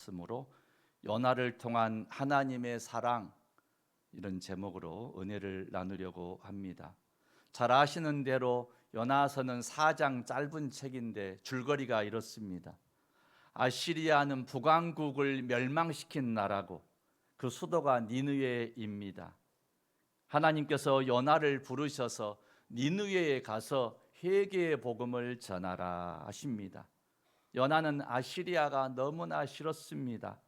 말씀으로 연화를 통한 하나님의 사랑, 이런 제목으로 은혜를 나누려고 합니다. 잘 아시는 대로 연화서는 4장 짧은 책인데 줄거리가 이렇습니다. 아시리아는 북왕국을 멸망시킨 나라고 그 수도가 니느웨입니다. 하나님께서 연화를 부르셔서 니느웨에 가서 회개의 복음을 전하라 하십니다. 연화는 아시리아가 너무나 싫었습니다.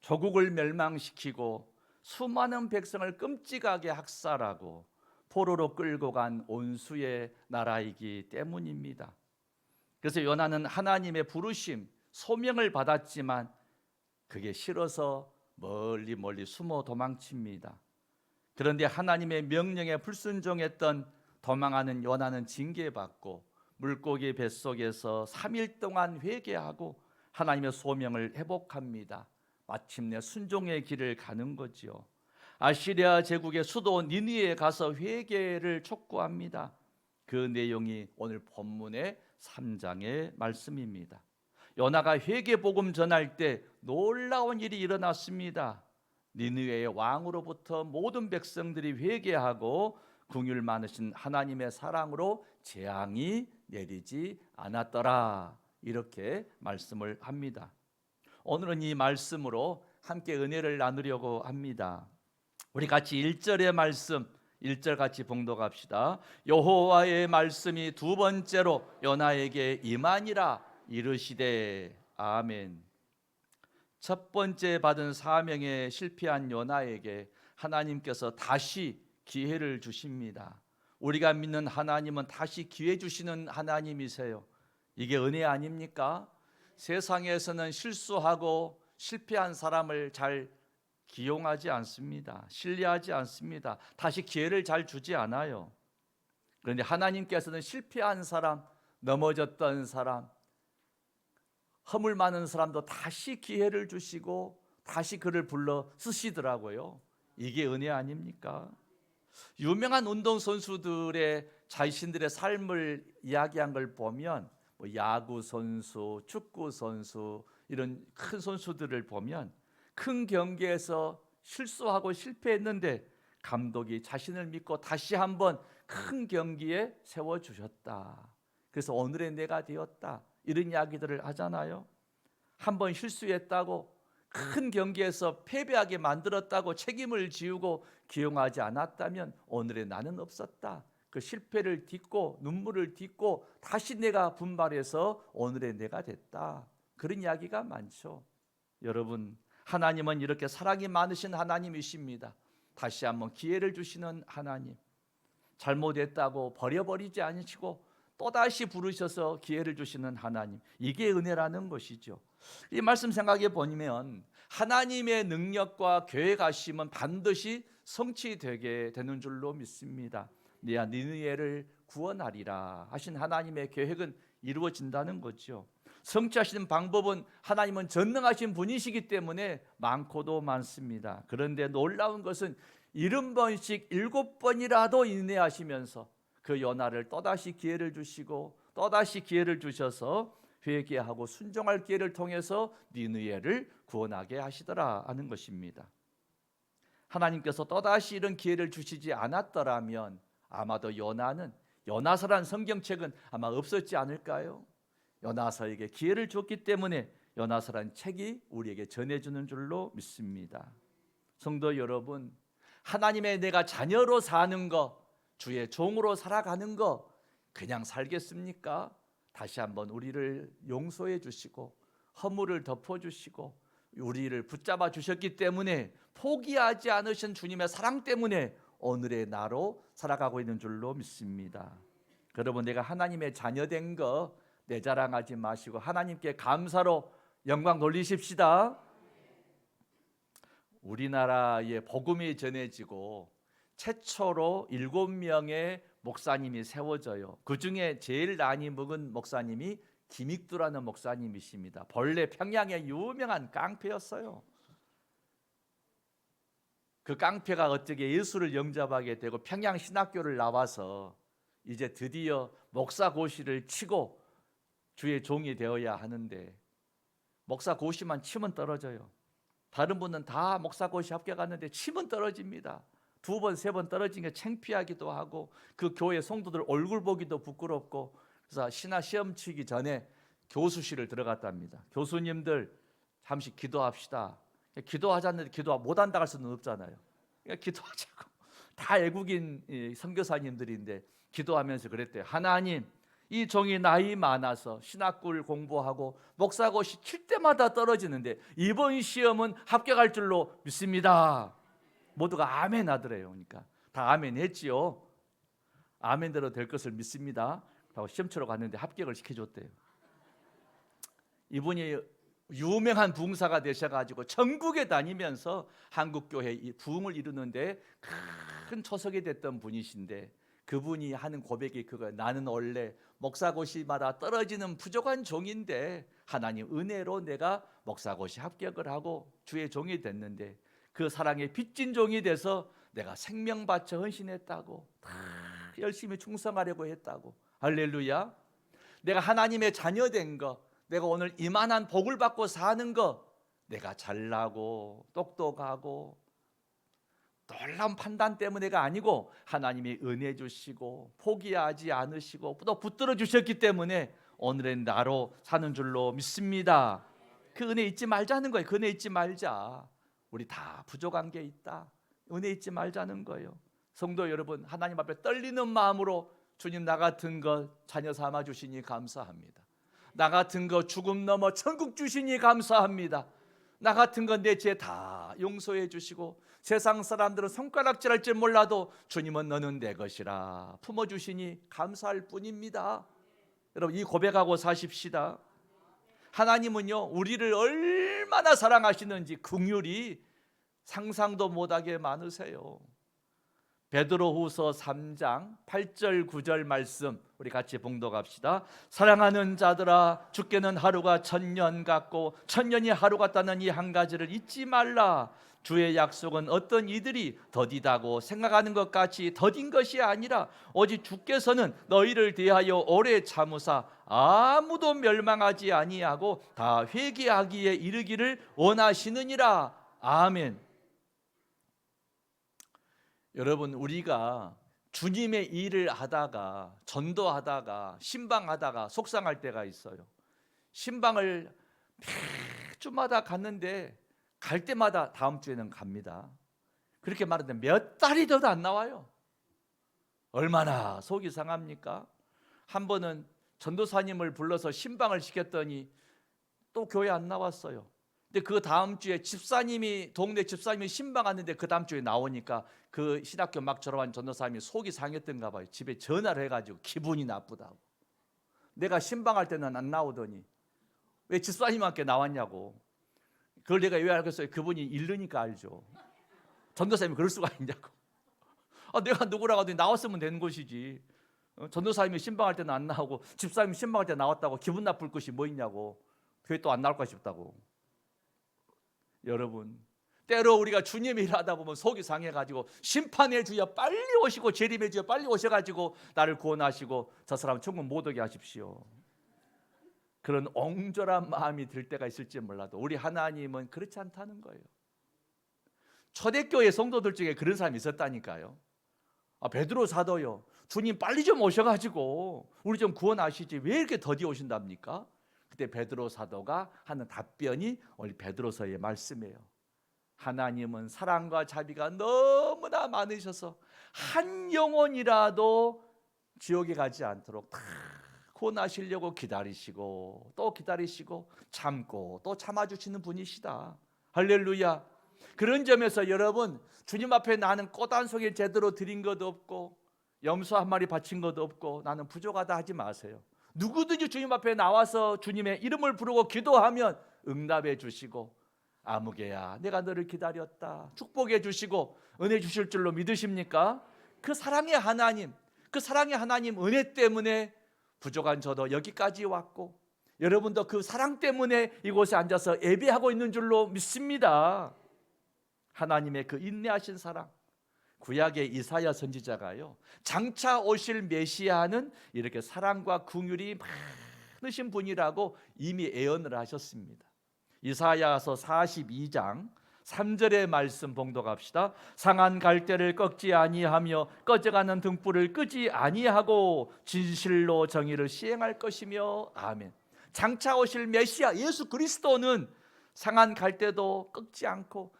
조국을 멸망시키고 수많은 백성을 끔찍하게 학살하고 포로로 끌고 간 온수의 나라이기 때문입니다. 그래서 연화는 하나님의 부르심, 소명을 받았지만 그게 싫어서 멀리 숨어 도망칩니다. 그런데 하나님의 명령에 불순종했던 도망하는 연화는 징계받고 물고기 뱃속에서 3일 동안 회개하고 하나님의 소명을 회복합니다. 마침내 순종의 길을 가는 거지요. 아시리아 제국의 수도 니느웨에 가서 회개를 촉구합니다. 그 내용이 오늘 본문의 3장의 말씀입니다. 요나가 회개 복음 전할 때 놀라운 일이 일어났습니다. 니느웨의 왕으로부터 모든 백성들이 회개하고 긍휼 많으신 하나님의 사랑으로 재앙이 내리지 않았더라, 이렇게 말씀을 합니다. 오늘은 이 말씀으로 함께 은혜를 나누려고 합니다. 우리 같이 1절의 말씀 1절 같이 봉독합시다. 여호와의 말씀이 두 번째로 요나에게 임하니라 이르시되. 아멘. 첫 번째 받은 사명에 실패한 요나에게 하나님께서 다시 기회를 주십니다. 우리가 믿는 하나님은 다시 기회 주시는 하나님이세요. 이게 은혜 아닙니까? 세상에서는 실수하고 실패한 사람을 잘 기용하지 않습니다. 신뢰하지 않습니다. 다시 기회를 잘 주지 않아요. 그런데 하나님께서는 실패한 사람, 넘어졌던 사람, 허물 많은 사람도 다시 기회를 주시고 다시 그를 불러 쓰시더라고요. 이게 은혜 아닙니까? 유명한 운동선수들의 자신들의 삶을 이야기한 걸 보면 야구 선수, 축구 선수, 이런 큰 선수들을 보면 큰 경기에서 실수하고 실패했는데 감독이 자신을 믿고 다시 한번 큰 경기에 세워주셨다. 그래서 오늘의 내가 되었다, 이런 이야기들을 하잖아요. 한번 실수했다고 큰 경기에서 패배하게 만들었다고 책임을 지우고 기용하지 않았다면 오늘의 나는 없었다. 그 실패를 딛고 눈물을 딛고 다시 내가 분발해서 오늘의 내가 됐다. 그런 이야기가 많죠. 여러분, 하나님은 이렇게 사랑이 많으신 하나님이십니다. 다시 한번 기회를 주시는 하나님. 잘못했다고 버려버리지 않으시고 또다시 부르셔서 기회를 주시는 하나님, 이게 은혜라는 것이죠. 이 말씀 생각해 보면 하나님의 능력과 계획하심은 반드시 성취되게 되는 줄로 믿습니다. 내가 니느웨를 구원하리라 하신 하나님의 계획은 이루어진다는 거죠. 성취하시는 방법은 하나님은 전능하신 분이시기 때문에 많고도 많습니다. 그런데 놀라운 것은 70번씩 7번이라도 인내하시면서 그 요나를 또다시 기회를 주시고 또다시 기회를 주셔서 회개하고 순종할 기회를 통해서 니느웨를 구원하게 하시더라 하는 것입니다. 하나님께서 또다시 이런 기회를 주시지 않았더라면 아마도 요나는, 요나서란 성경책은 아마 없었지 않을까요? 요나서에게 기회를 줬기 때문에 요나서란 책이 우리에게 전해주는 줄로 믿습니다. 성도 여러분, 하나님의 내가 자녀로 사는 거, 주의 종으로 살아가는 거 그냥 살겠습니까? 다시 한번 우리를 용서해 주시고 허물을 덮어 주시고 우리를 붙잡아 주셨기 때문에, 포기하지 않으신 주님의 사랑 때문에 오늘의 나로 살아가고 있는 줄로 믿습니다. 여러분, 내가 하나님의 자녀된 거 내 자랑하지 마시고 하나님께 감사로 영광 돌리십시다. 우리나라에 복음이 전해지고 최초로 7명의 목사님이 세워져요. 그 중에 제일 많이 먹은 목사님이 김익두라는 목사님이십니다. 본래 평양의 유명한 깡패였어요. 그 깡패가 어떻게 예수를 영접하게 되고 평양 신학교를 나와서 이제 드디어 목사 고시를 치고 주의 종이 되어야 하는데 목사 고시만 치면 떨어져요. 다른 분은 다 목사 고시 합격하는데 치면 떨어집니다. 2번, 3번 떨어진 게 창피하기도 하고 그 교회 성도들 얼굴 보기도 부끄럽고, 그래서 신학 시험 치기 전에 교수실을 들어갔답니다. 교수님들 잠시 기도합시다. 기도하자는데 기도 못한다 할 수는 없잖아요. 그러니까 기도하자고. 다 애국인 선교사님들인데 기도하면서 그랬대요. 하나님, 이 종이 나이 많아서 신학을 공부하고 목사고시 칠 때마다 떨어지는데 이번 시험은 합격할 줄로 믿습니다. 모두가 아멘 하더래요. 그러니까 다 아멘 했지요. 아멘대로 될 것을 믿습니다 라고 시험 치러 갔는데 합격을 시켜줬대요. 이분이 유명한 부흥사가 되셔가지고 전국에 다니면서 한국교회 부흥을 이루는데 큰 초석이 됐던 분이신데, 그분이 하는 고백이 그거예요. 나는 원래 목사고시마다 떨어지는 부족한 종인데 하나님 은혜로 내가 목사고시 합격을 하고 주의 종이 됐는데 그 사랑에 빚진 종이 돼서 내가 생명 바쳐 헌신했다고, 다 열심히 충성하려고 했다고. 할렐루야. 내가 하나님의 자녀 된 거, 내가 오늘 이만한 복을 받고 사는 거, 내가 잘나고 똑똑하고 놀라운 판단 때문에가 아니고 하나님이 은혜 주시고 포기하지 않으시고 또 붙들어 주셨기 때문에 오늘의 나로 사는 줄로 믿습니다. 그 은혜 잊지 말자는 거예요. 그 은혜 잊지 말자. 우리 다 부족한 게 있다. 은혜 잊지 말자는 거예요. 성도 여러분, 하나님 앞에 떨리는 마음으로 주님, 나 같은 거 자녀 삼아 주시니 감사합니다. 나 같은 거 죽음 넘어 천국 주시니 감사합니다. 나 같은 건 내 죄 다 용서해 주시고 세상 사람들은 손가락질할 줄 몰라도 주님은 너는 내 것이라 품어주시니 감사할 뿐입니다. 여러분, 이 고백하고 사십시다. 하나님은요, 우리를 얼마나 사랑하시는지 긍휼이 상상도 못하게 많으세요. 베드로후서 3장 8절 9절 말씀 우리 같이 봉독합시다. 사랑하는 자들아, 주께는 하루가 천년 같고 천년이 하루 같다는 이 한 가지를 잊지 말라. 주의 약속은 어떤 이들이 더디다고 생각하는 것 같이 더딘 것이 아니라 오직 주께서는 너희를 대하여 오래 참으사 아무도 멸망하지 아니하고 다 회개하기에 이르기를 원하시느니라. 아멘. 여러분, 우리가 주님의 일을 하다가 전도하다가 신방하다가 속상할 때가 있어요. 신방을 매주마다 갔는데 갈 때마다 다음 주에는 갑니다. 그렇게 말하는데 몇 달이 더도 안 나와요. 얼마나 속이 상합니까? 한 번은 전도사님을 불러서 신방을 시켰더니 또 교회 안 나왔어요. 근데 그 다음 주에 동네 집사님이 신방하는데 그 다음 주에 나오니까 그 신학교 막 졸업한 전도사님이 속이 상했던가 봐요. 집에 전화를 해가지고 기분이 나쁘다고. 내가 신방할 때는 안 나오더니 왜 집사님과 함께 나왔냐고. 그걸 내가 왜 알겠어요? 그분이 잃으니까 알죠. 전도사님이 그럴 수가 있냐고. 내가 누구라고 하더니 나왔으면 되는 것이지. 전도사님이 신방할 때는 안 나오고 집사님이 신방할 때 나왔다고 기분 나쁠 것이 뭐 있냐고. 교회 또 안 나올까 싶다고. 여러분, 때로 우리가 주님의 일을 하다 보면 속이 상해가지고 심판의 주여 빨리 오시고 재림의 주여 빨리 오셔가지고 나를 구원하시고 저 사람 천국 못 오게 하십시오. 그런 옹졸한 마음이 들 때가 있을지 몰라도 우리 하나님은 그렇지 않다는 거예요. 초대교회 성도들 중에 그런 사람이 있었다니까요. 베드로 사도요, 주님 빨리 좀 오셔가지고 우리 좀 구원하시지 왜 이렇게 더디 오신답니까? 그때 베드로 사도가 하는 답변이 오늘 베드로서의 말씀이에요. 하나님은 사랑과 자비가 너무나 많으셔서 한 영혼이라도 지옥에 가지 않도록 다 구원하시려고 기다리시고 또 기다리시고 참고 또 참아주시는 분이시다. 할렐루야. 그런 점에서 여러분, 주님 앞에 나는 꽃 한 송이 제대로 드린 것도 없고 염소 한 마리 바친 것도 없고 나는 부족하다 하지 마세요. 누구든지 주님 앞에 나와서 주님의 이름을 부르고 기도하면 응답해 주시고, 아무개야 내가 너를 기다렸다 축복해 주시고 은혜 주실 줄로 믿으십니까? 그 사랑의 하나님, 그 사랑의 하나님 은혜 때문에 부족한 저도 여기까지 왔고 여러분도 그 사랑 때문에 이곳에 앉아서 예배하고 있는 줄로 믿습니다. 하나님의 그 인내하신 사랑, 구약의 이사야 선지자가요, 장차 오실 메시아는 이렇게 사랑과 긍휼이 많으신 분이라고 이미 예언을 하셨습니다. 이사야서 42장 3절의 말씀 봉독합시다. 상한 갈대를 꺾지 아니하며 꺼져가는 등불을 끄지 아니하고 진실로 정의를 시행할 것이며. 아멘. 장차 오실 메시아 예수 그리스도는 상한 갈대도 꺾지 않고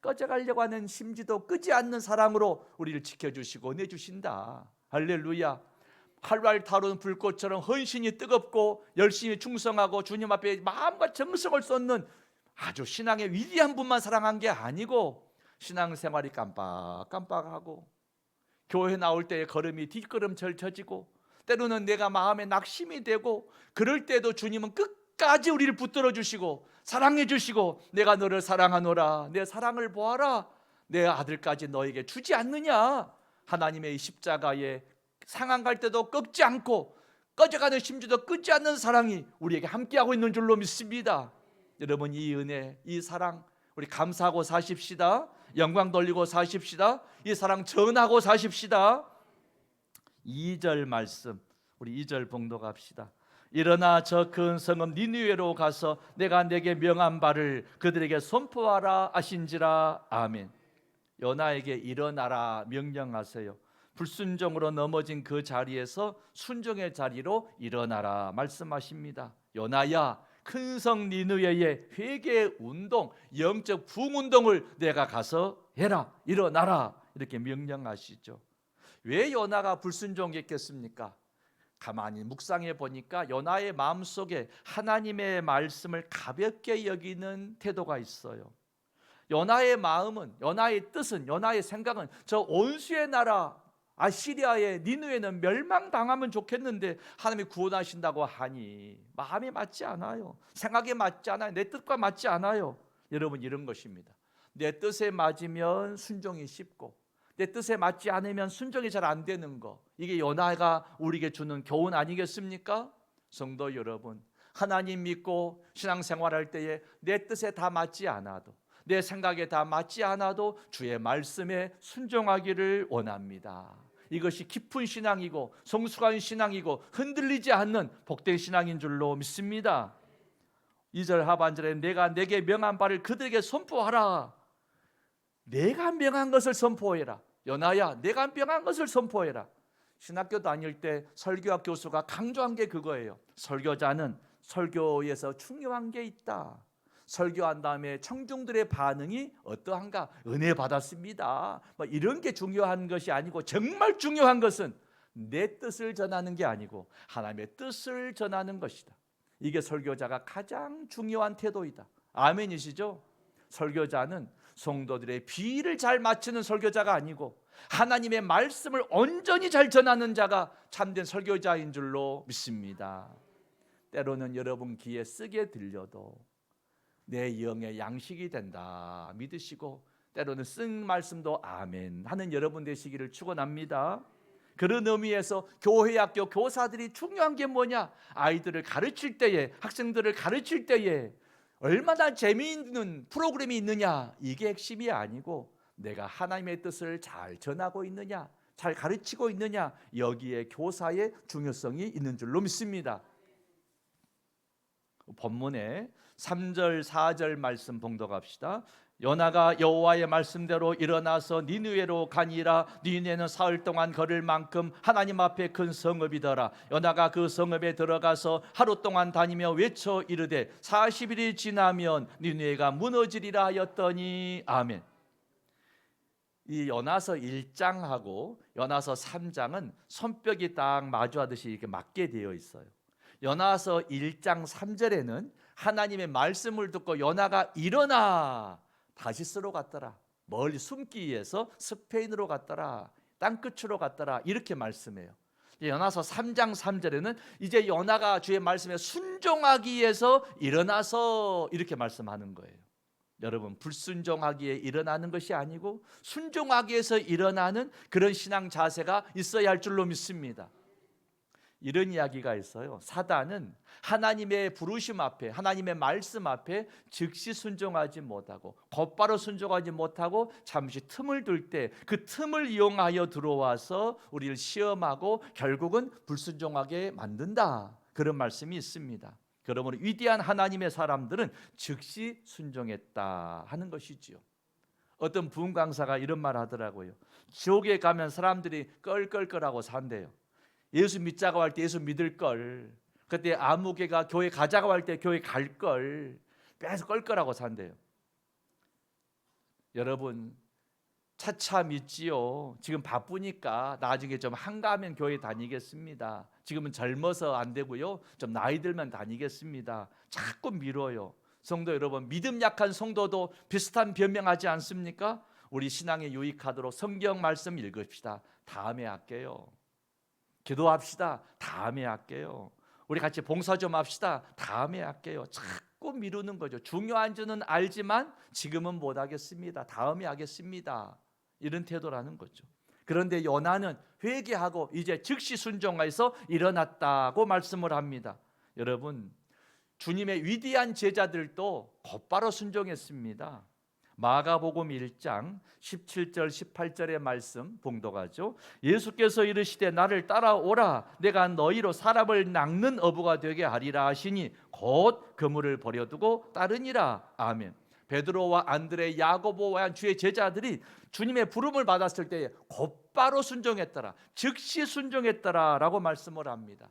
꺼져가려고 하는 심지도 끄지 않는 사랑으로 우리를 지켜주시고 내주신다. 할렐루야. 활활 타오르는 불꽃처럼 헌신이 뜨겁고 열심히 충성하고 주님 앞에 마음과 정성을 쏟는 아주 신앙의 위대한 분만 사랑한 게 아니고, 신앙생활이 깜빡깜빡하고 교회 나올 때의 걸음이 뒷걸음질 쳐지고 때로는 내가 마음에 낙심이 되고, 그럴 때도 주님은 끝까지 우리를 붙들어 주시고 사랑해 주시고, 내가 너를 사랑하노라, 내 사랑을 보아라, 내 아들까지 너에게 주지 않느냐. 하나님의 십자가에 상한 갈 때도 꺾지 않고 꺼져가는 심지도 끄지 않는 사랑이 우리에게 함께하고 있는 줄로 믿습니다. 여러분, 이 은혜, 이 사랑 우리 감사하고 사십시다. 영광 돌리고 사십시다. 이 사랑 전하고 사십시다. 2절 말씀, 우리 2절 봉독합시다. 일어나 저 큰 성읍 니느웨로 가서 내가 내게 명한 바를 그들에게 선포하라 하신지라. 아멘. 요나에게 일어나라 명령하세요. 불순종으로 넘어진 그 자리에서 순종의 자리로 일어나라 말씀하십니다. 요나야, 큰 성 니느웨의 회개 운동, 영적 부흥 운동을 내가 가서 해라, 일어나라, 이렇게 명령하시죠. 왜 요나가 불순종했겠습니까? 가만히 묵상해 보니까 요나의 마음속에 하나님의 말씀을 가볍게 여기는 태도가 있어요. 요나의 마음은, 요나의 뜻은, 요나의 생각은 저 온수의 나라 아시리아의 니느웨는 멸망당하면 좋겠는데 하나님이 구원하신다고 하니 마음에 맞지 않아요. 생각에 맞지 않아요. 내 뜻과 맞지 않아요. 여러분, 이런 것입니다. 내 뜻에 맞으면 순종이 쉽고 내 뜻에 맞지 않으면 순종이 잘 안 되는 거, 이게 요나가 우리에게 주는 교훈 아니겠습니까? 성도 여러분, 하나님 믿고 신앙생활할 때에 내 뜻에 다 맞지 않아도, 내 생각에 다 맞지 않아도 주의 말씀에 순종하기를 원합니다. 이것이 깊은 신앙이고 성숙한 신앙이고 흔들리지 않는 복된 신앙인 줄로 믿습니다. 2절 하반절에 내가 내게 명한 바를 그들에게 선포하라. 내가 명한 것을 선포해라. 요나야, 내가 명한 것을 선포해라. 신학교 다닐 때 설교학 교수가 강조한 게 그거예요. 설교자는 설교에서 중요한 게 있다. 설교한 다음에 청중들의 반응이 어떠한가? 은혜 받았습니다. 이런 게 중요한 것이 아니고, 정말 중요한 것은 내 뜻을 전하는 게 아니고 하나님의 뜻을 전하는 것이다. 이게 설교자가 가장 중요한 태도이다. 아멘이시죠? 설교자는 성도들의 비위를 잘 맞추는 설교자가 아니고 하나님의 말씀을 온전히 잘 전하는 자가 참된 설교자인 줄로 믿습니다. 때로는 여러분 귀에 쓰게 들려도 내 영의 양식이 된다 믿으시고, 때로는 쓴 말씀도 아멘 하는 여러분 되시기를 축원합니다. 그런 의미에서 교회, 학교 교사들이 중요한 게 뭐냐? 아이들을 가르칠 때에, 학생들을 가르칠 때에 얼마나 재미있는 프로그램이 있느냐, 이게 핵심이 아니고 내가 하나님의 뜻을 잘 전하고 있느냐, 잘 가르치고 있느냐, 여기에 교사의 중요성이 있는 줄로 믿습니다. 본문에 3절 4절 말씀 봉독합시다. 요나가 여호와의 말씀대로 일어나서 니느웨로 가니라. 니느웨는 사흘 동안 걸을 만큼 하나님 앞에 큰 성읍이더라. 요나가 그 성읍에 들어가서 하루 동안 다니며 외쳐 이르되 40일이 지나면 니느웨가 무너지리라 하였더니. 아멘. 이 요나서 1장하고 요나서 3장은 손뼉이 딱 마주하듯이 이렇게 맞게 되어 있어요. 요나서 1장 3절에는 하나님의 말씀을 듣고 요나가 일어나 다시스로 갔더라, 멀리 숨기 위해서 스페인으로 갔더라, 땅끝으로 갔더라, 이렇게 말씀해요. 요나서 3장 3절에는 이제 요나가 주의 말씀에 순종하기 위해서 일어나서 이렇게 말씀하는 거예요. 여러분, 불순종하기에 일어나는 것이 아니고 순종하기 위해서 일어나는 그런 신앙 자세가 있어야 할 줄로 믿습니다. 이런 이야기가 있어요. 사단은 하나님의 부르심 앞에, 하나님의 말씀 앞에 즉시 순종하지 못하고 곧바로 순종하지 못하고 잠시 틈을 둘 때 그 틈을 이용하여 들어와서 우리를 시험하고 결국은 불순종하게 만든다, 그런 말씀이 있습니다. 그러므로 위대한 하나님의 사람들은 즉시 순종했다 하는 것이지요. 어떤 부흥 강사가 이런 말 하더라고요. 지옥에 가면 사람들이 껄껄껄하고 산대요. 예수 믿자고 할 때 예수 믿을 걸, 그때 아무개가 교회 가자고 할 때 교회 갈 걸, 계속 껄껄하고 산대요. 여러분, 차차 믿지요. 지금 바쁘니까 나중에 좀 한가하면 교회 다니겠습니다. 지금은 젊어서 안 되고요. 좀 나이 들면 다니겠습니다. 자꾸 미뤄요. 성도 여러분, 믿음 약한 성도도 비슷한 변명하지 않습니까? 우리 신앙에 유익하도록 성경 말씀 읽읍시다. 다음에 할게요. 기도합시다. 다음에 할게요. 우리 같이 봉사 좀 합시다. 다음에 할게요. 자꾸 미루는 거죠. 중요한 줄은 알지만 지금은 못 하겠습니다. 다음에 하겠습니다. 이런 태도라는 거죠. 그런데 요나는 회개하고 이제 즉시 순종해서 일어났다고 말씀을 합니다. 여러분, 주님의 위대한 제자들도 곧바로 순종했습니다. 마가복음 1장 17절 18절의 말씀 봉독하죠. 예수께서 이르시되 나를 따라오라 내가 너희로 사람을 낚는 어부가 되게 하리라 하시니 곧 그물을 버려두고 따르니라. 아멘. 베드로와 안드레, 야고보와 주의 제자들이 주님의 부름을 받았을 때에 곧바로 순종했더라, 즉시 순종했더라라고 말씀을 합니다.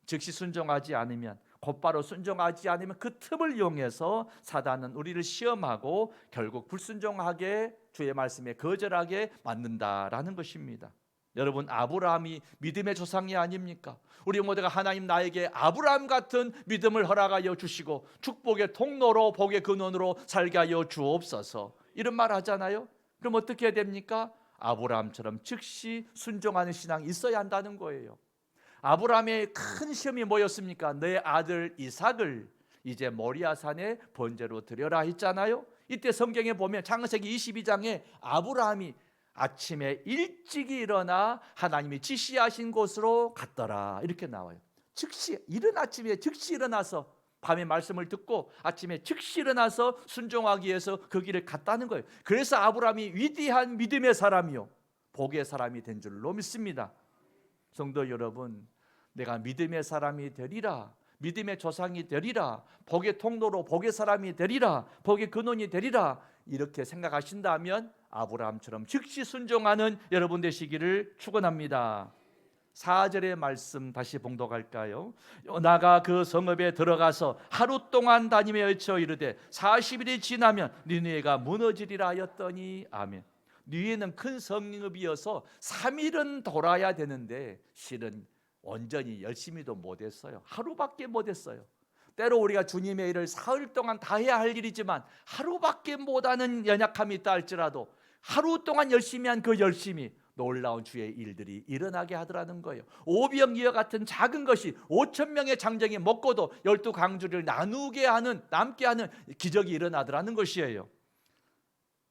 즉시 순종하지 않으면, 곧바로 순종하지 않으면 그 틈을 이용해서 사단은 우리를 시험하고 결국 불순종하게, 주의 말씀에 거절하게 만든다라는 것입니다. 여러분, 아브라함이 믿음의 조상이 아닙니까? 우리 모두가 하나님 나에게 아브라함 같은 믿음을 허락하여 주시고 축복의 통로로 복의 근원으로 살게 하여 주옵소서, 이런 말 하잖아요. 그럼 어떻게 해야 됩니까? 아브라함처럼 즉시 순종하는 신앙이 있어야 한다는 거예요. 아브라함의 큰 시험이 뭐였습니까? 내 아들 이삭을 이제 모리아산에 번제로 드려라 했잖아요. 이때 성경에 보면 창세기 22장에 아브라함이 아침에 일찍 일어나 하나님이 지시하신 곳으로 갔더라, 이렇게 나와요. 즉시 이른 아침에 즉시 일어나서 밤에 말씀을 듣고 아침에 즉시 일어나서 순종하기 위해서 그 길을 갔다는 거예요. 그래서 아브라함이 위대한 믿음의 사람이요 복의 사람이 된 줄로 믿습니다. 성도 여러분, 내가 믿음의 사람이 되리라, 믿음의 조상이 되리라, 복의 통로로 복의 사람이 되리라, 복의 근원이 되리라, 이렇게 생각하신다면 아브라함처럼 즉시 순종하는 여러분 되시기를 축원합니다. 4절의 말씀 다시 봉독할까요? 요나가 그 성읍에 들어가서 하루 동안 다니며 외쳐 이르되 40일이 지나면 니느웨가 무너지리라 하였더니. 아멘. 니느웨는 큰 성읍이어서 3일은 돌아야 되는데 실은 온전히 열심히도 못했어요. 하루밖에 못했어요. 때로 우리가 주님의 일을 사흘 동안 다 해야 할 일이지만 하루밖에 못하는 연약함이 있다 할지라도 하루 동안 열심히 한 그 열심이 놀라운 주의 일들이 일어나게 하더라는 거예요. 오병이어 같은 작은 것이 5천 명의 장정이 먹고도 12강주를 나누게 하는, 남게 하는 기적이 일어나더라는 것이에요.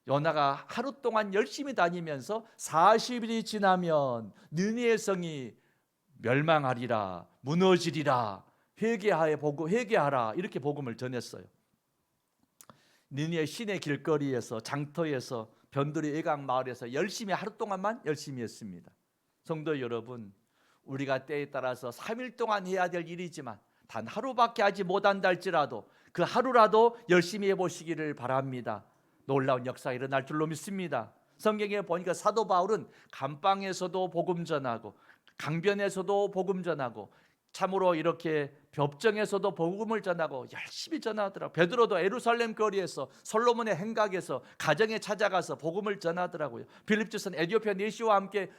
요나가 하루 동안 열심히 다니면서 40일이 지나면 느니의 성이 멸망하리라, 무너지리라, 회개하라, 이렇게 복음을 전했어요. 느니의 시내 길거리에서, 장터에서, 변두리 외곽 마을에서 열심히, 하루 동안만 열심히 했습니다. 성도 여러분, 우리가 때에 따라서 3일 동안 해야 될 일이지만 단 하루밖에 하지 못한다 할지라도 그 하루라도 열심히 해보시기를 바랍니다. 놀라운 역사가 일어날 줄로 믿습니다. 성경에 보니까 사도 바울은 감방에서도 복음 전하고 강변에서도 복음 전하고 참으로 이렇게 벽정에서도 복음을 전하고 열심히 전하더라고요. 베드로도 예루살렘 거리에서, 솔로몬의 행각에서, 가정에 찾아가서 복음을 전하더라고요. 빌립주선 에티오피아 내시와 함께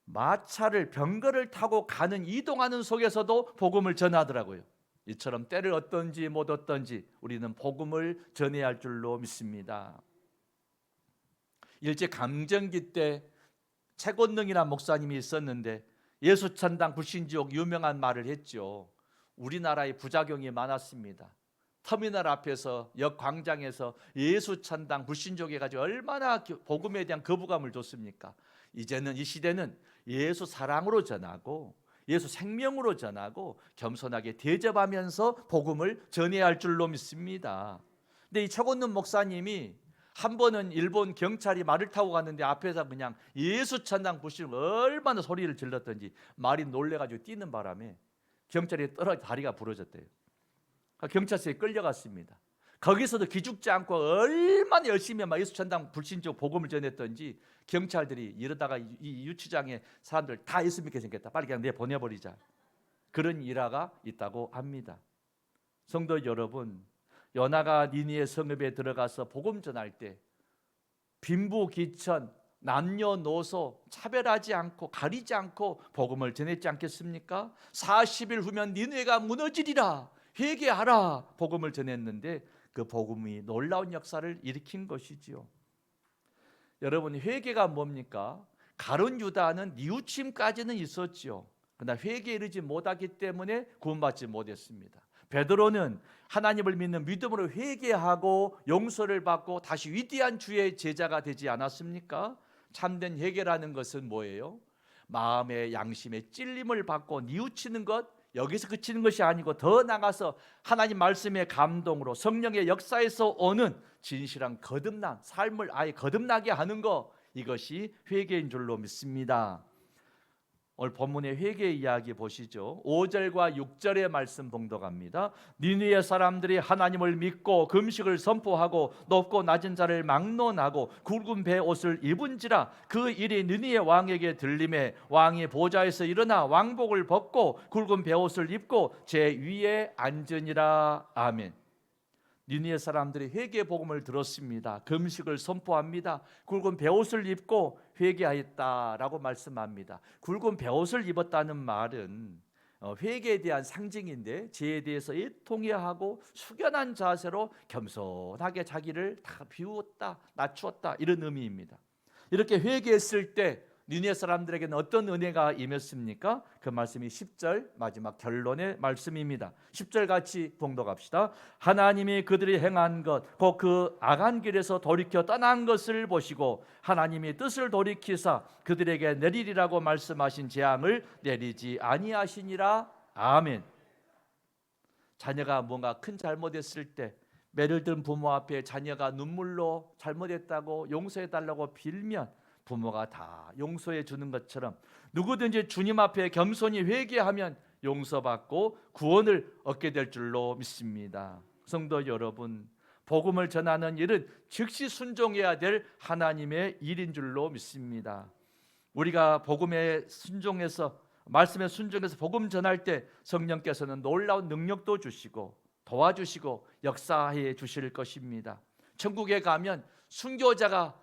마차를, 병거를 타고 가는, 이동하는 속에서도 복음을 전하더라고요. 이처럼 때를 얻든지 못 얻든지 우리는 복음을 전해야 할 줄로 믿습니다. 일제 강점기 때 최권능이라는 목사님이 있었는데 예수천당 불신지옥 유명한 말을 했죠. 우리나라에 부작용이 많았습니다. 터미널 앞에서, 역 광장에서 예수천당 불신지옥 해가지고 얼마나 복음에 대한 거부감을 줬습니까? 이제는, 이 시대는 예수 사랑으로 전하고 예수 생명으로 전하고 겸손하게 대접하면서 복음을 전해야 할 줄로 믿습니다. 근데 이 최권능 목사님이 한 번은 일본 경찰이 말을 타고 갔는데 앞에서 그냥 예수 천당 부시고 얼마나 소리를 질렀던지 말이 놀래가지고 뛰는 바람에 경찰이 떨어져 다리가 부러졌대요. 경찰서에 끌려갔습니다. 거기서도 기죽지 않고 얼마나 열심히 막 예수전당 불신족 복음을 전했던지 경찰들이 이러다가 이 유치장에 사람들 다 예수 믿게 생겼다, 빨리 그냥 내보내버리자, 그런 일화가 있다고 합니다. 성도 여러분, 요나가 니느웨 성읍에 들어가서 복음 전할 때 빈부귀천, 남녀노소 차별하지 않고 가리지 않고 복음을 전했지 않겠습니까? 40일 후면 니느웨가 무너지리라, 회개하라, 복음을 전했는데 그 복음이 놀라운 역사를 일으킨 것이지요. 여러분, 회개가 뭡니까? 가룟 유다는 뉘우침까지는 있었지요. 그러나 회개에 이르지 못하기 때문에 구원받지 못했습니다. 베드로는 하나님을 믿는 믿음으로 회개하고 용서를 받고 다시 위대한 주의 제자가 되지 않았습니까? 참된 회개라는 것은 뭐예요? 마음의 양심의 찔림을 받고 뉘우치는 것, 여기서 그치는 것이 아니고 더 나가서 하나님 말씀의 감동으로 성령의 역사에서 오는 진실한 거듭남, 삶을 아예 거듭나게 하는 것, 이것이 회개인 줄로 믿습니다. 오늘 본문의 회개 이야기 보시죠. 5절과 6절의 말씀 봉독합니다. 니느웨 사람들이 하나님을 믿고 금식을 선포하고 높고 낮은 자를 막론하고 굵은 배 옷을 입은지라 그 일이 니느웨 왕에게 들림에 왕이 보좌에서 일어나 왕복을 벗고 굵은 배 옷을 입고 제 위에 앉으니라. 아멘. 니느웨 사람들이 회개 복음을 들었습니다. 금식을 선포합니다. 굵은 베옷을 입고 회개하였다라고 말씀합니다. 굵은 베옷을 입었다는 말은 회개에 대한 상징인데, 죄에 대해서 통회하고 숙연한 자세로 겸손하게 자기를 다 비우었다, 낮추었다, 이런 의미입니다. 이렇게 회개했을 때 니느웨 사람들에게는 어떤 은혜가 임했습니까? 그 말씀이 10절 마지막 결론의 말씀입니다. 10절 같이 봉독합시다. 하나님이 그들이 행한 것 곧 그 악한 길에서 돌이켜 떠난 것을 보시고 하나님이 뜻을 돌이키사 그들에게 내리리라고 말씀하신 재앙을 내리지 아니하시니라. 아멘. 자녀가 뭔가 큰 잘못했을 때 매를 든 부모 앞에 자녀가 눈물로 잘못했다고 용서해달라고 빌면 부모가 다 용서해 주는 것처럼 누구든지 주님 앞에 겸손히 회개하면 용서받고 구원을 얻게 될 줄로 믿습니다. 성도 여러분, 복음을 전하는 일은 즉시 순종해야 될 하나님의 일인 줄로 믿습니다. 우리가 복음에 순종해서, 말씀에 순종해서 복음 전할 때 성령께서는 놀라운 능력도 주시고 도와주시고 역사해 주실 것입니다. 천국에 가면 순교자가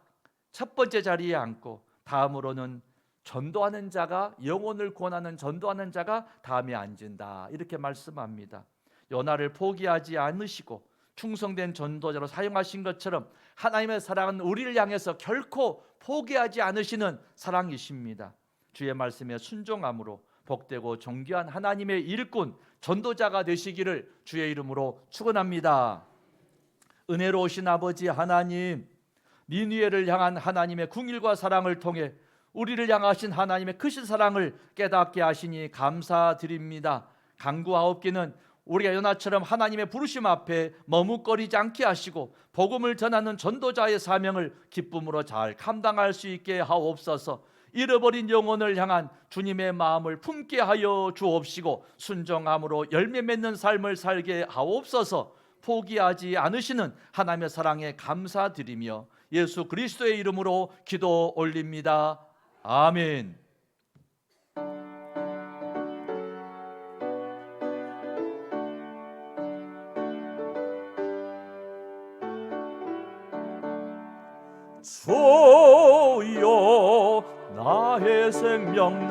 첫 번째 자리에 앉고 다음으로는 전도하는 자가, 영혼을 구원하는 전도하는 자가 다음에 앉은다, 이렇게 말씀합니다. 요나를 포기하지 않으시고 충성된 전도자로 사용하신 것처럼 하나님의 사랑은 우리를 향해서 결코 포기하지 않으시는 사랑이십니다. 주의 말씀에 순종함으로 복되고 존귀한 하나님의 일꾼 전도자가 되시기를 주의 이름으로 축원합니다. 은혜로우신 아버지 하나님, 니느웨를 향한 하나님의 궁일과 사랑을 통해 우리를 향하신 하나님의 크신 사랑을 깨닫게 하시니 감사드립니다. 간구하옵기는 우리가 요나처럼 하나님의 부르심 앞에 머뭇거리지 않게 하시고 복음을 전하는 전도자의 사명을 기쁨으로 잘 감당할 수 있게 하옵소서. 잃어버린 영혼을 향한 주님의 마음을 품게 하여 주옵시고 순종함으로 열매 맺는 삶을 살게 하옵소서. 포기하지 않으시는 하나님의 사랑에 감사드리며 예수 그리스도의 이름으로 기도 올립니다. 아멘. 주여 나의 생명